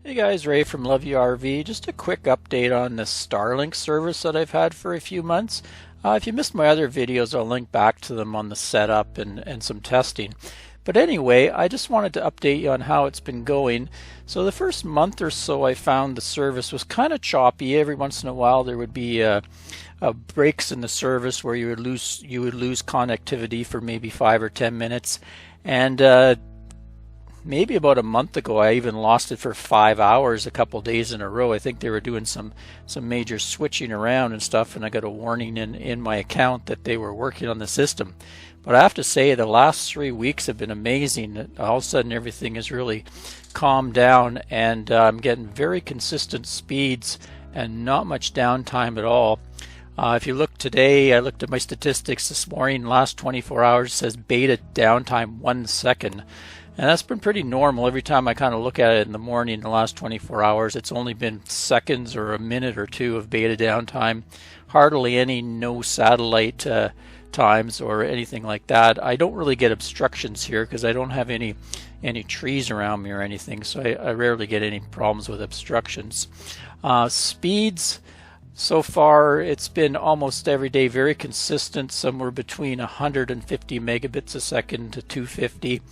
Hey guys, Ray from Love You RV. Just a quick update on the Starlink service that I've had for a few months. If you missed my other videos, I'll link back to them on the setup and some testing. But anyway, I just wanted to update you on how it's been going. So the first month or so I found the service was kind of choppy. Every once in a while there would be breaks in the service where you would lose connectivity for maybe 5 or 10 minutes. And maybe about a month ago I even lost it for 5 hours a couple days in a row. I think they were doing some major switching around and stuff, and I got a warning in my account that they were working on the system. But I have to say the last 3 weeks have been amazing. All of a sudden everything has really calmed down, and I'm getting very consistent speeds and not much downtime at all. If you look today, I looked at my statistics this morning, last 24 hours says beta downtime 1 second. And that's been pretty normal. Every time I kind of look at it in the morning in the last 24 hours, it's only been seconds or a minute or two of beta downtime. Hardly any no satellite times or anything like that. I don't really get obstructions here because I don't have any trees around me or anything, so I rarely get any problems with obstructions. Speeds, so far it's been almost every day very consistent, somewhere between 150 megabits a second to 250.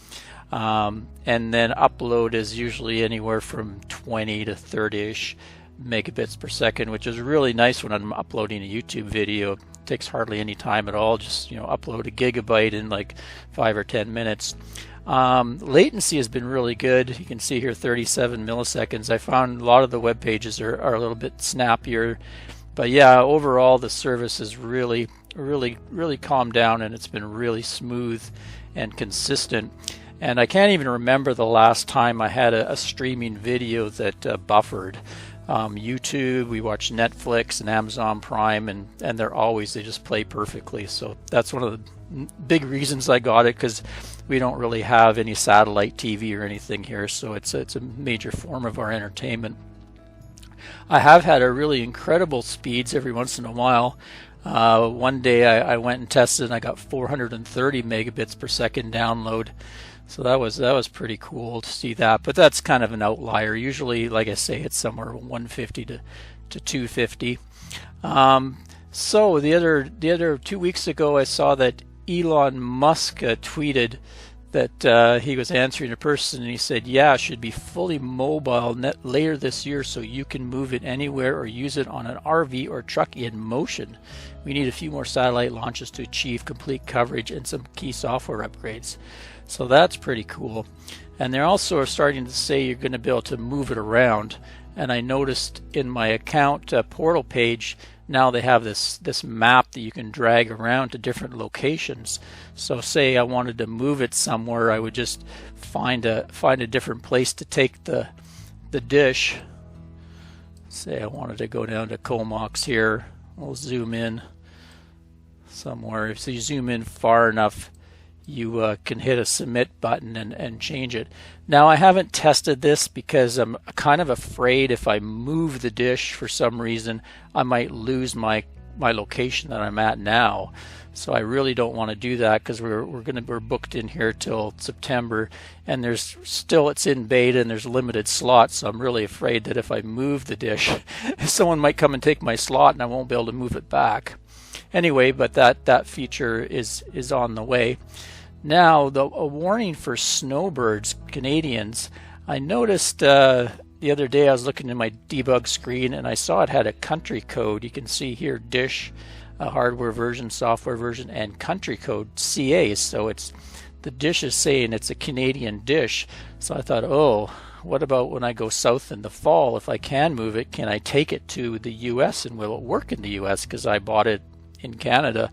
And then upload is usually anywhere from 20 to 30-ish megabits per second, which is really nice when I'm uploading a YouTube video. It takes hardly any time at all. Just upload a gigabyte in like 5 or 10 minutes. Latency has been really good. You can see here 37 milliseconds. I found a lot of the web pages are a little bit snappier, but yeah, overall the service is really calmed down, and it's been really smooth and consistent. And I can't even remember the last time I had a streaming video that buffered. YouTube, we watch Netflix and Amazon Prime, and they just play perfectly. So that's one of the big reasons I got it, because we don't really have any satellite TV or anything here, so it's a major form of our entertainment. I have had a really incredible speeds every once in a while. One day I went and tested, and I got 430 megabits per second download. So that was pretty cool to see that, but that's kind of an outlier. Usually, like I say, it's somewhere 150 to 250. So the other 2 weeks ago, I saw that Elon Musk tweeted that he was answering a person, and he said, "Yeah, it should be fully mobile later this year, so you can move it anywhere or use it on an RV or truck in motion. We need a few more satellite launches to achieve complete coverage and some key software upgrades." So that's pretty cool. And they're also starting to say you're going to be able to move it around. And I noticed in my account portal page, now they have this map that you can drag around to different locations. So say I wanted to move it somewhere, I would just find a different place to take the dish. Say I wanted to go down to Comox here. We'll zoom in somewhere. If you zoom in far enough, you can hit a submit button and change it. Now I haven't tested this because I'm kind of afraid if I move the dish for some reason I might lose my location that I'm at now. So I really don't want to do that, because we're booked in here till September, and it's in beta and there's limited slots. So I'm really afraid that if I move the dish, someone might come and take my slot and I won't be able to move it back. Anyway, but that feature is on the way. Now, a warning for Snowbirds, Canadians. I noticed the other day I was looking in my debug screen, and I saw it had a country code. You can see here dish, hardware version, software version, and country code CA. So the dish is saying it's a Canadian dish. So I thought, oh, what about when I go south in the fall? If I can move it, can I take it to the US, and will it work in the US? Because I bought it in Canada.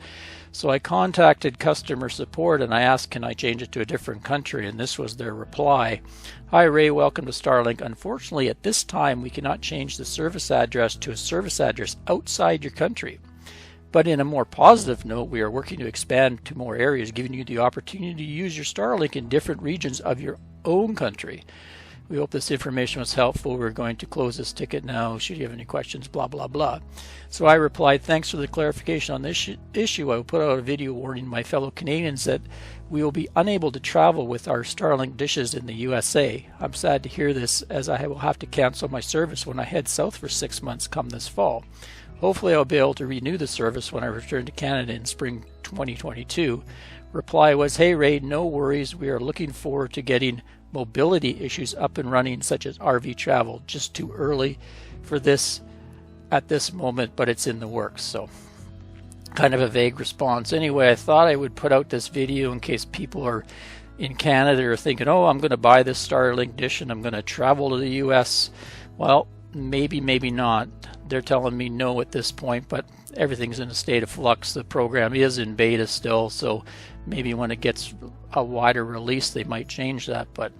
So I contacted customer support and I asked, can I change it to a different country? And this was their reply. "Hi Ray, welcome to Starlink. Unfortunately, at this time we cannot change the service address to a service address outside your country. But in a more positive note, we are working to expand to more areas, giving you the opportunity to use your Starlink in different regions of your own country. We hope this information was helpful. We're going to close this ticket now. Should you have any questions, blah, blah, blah. So I replied, thanks for the clarification on this issue. I will put out a video warning my fellow Canadians that we will be unable to travel with our Starlink dishes in the USA. I'm sad to hear this, as I will have to cancel my service when I head south for 6 months come this fall. Hopefully I'll be able to renew the service when I return to Canada in spring 2022. Reply was, hey Ray, no worries. We are looking forward to getting mobility issues up and running, such as RV travel. Just too early for this at this moment, but it's in the works. So kind of a vague response. Anyway, I thought I would put out this video in case people are in Canada are thinking, oh, I'm going to buy this Starlink dish and I'm going to travel to the US. Well, maybe, maybe not. They're telling me no at this point, but everything's in a state of flux. The program is in beta still, so maybe when it gets a wider release they might change that. But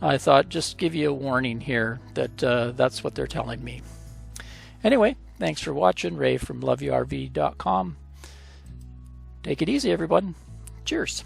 I thought just give you a warning here that that's what they're telling me. Anyway, thanks for watching. Ray from loveyourrv.com. Take it easy, everyone. Cheers.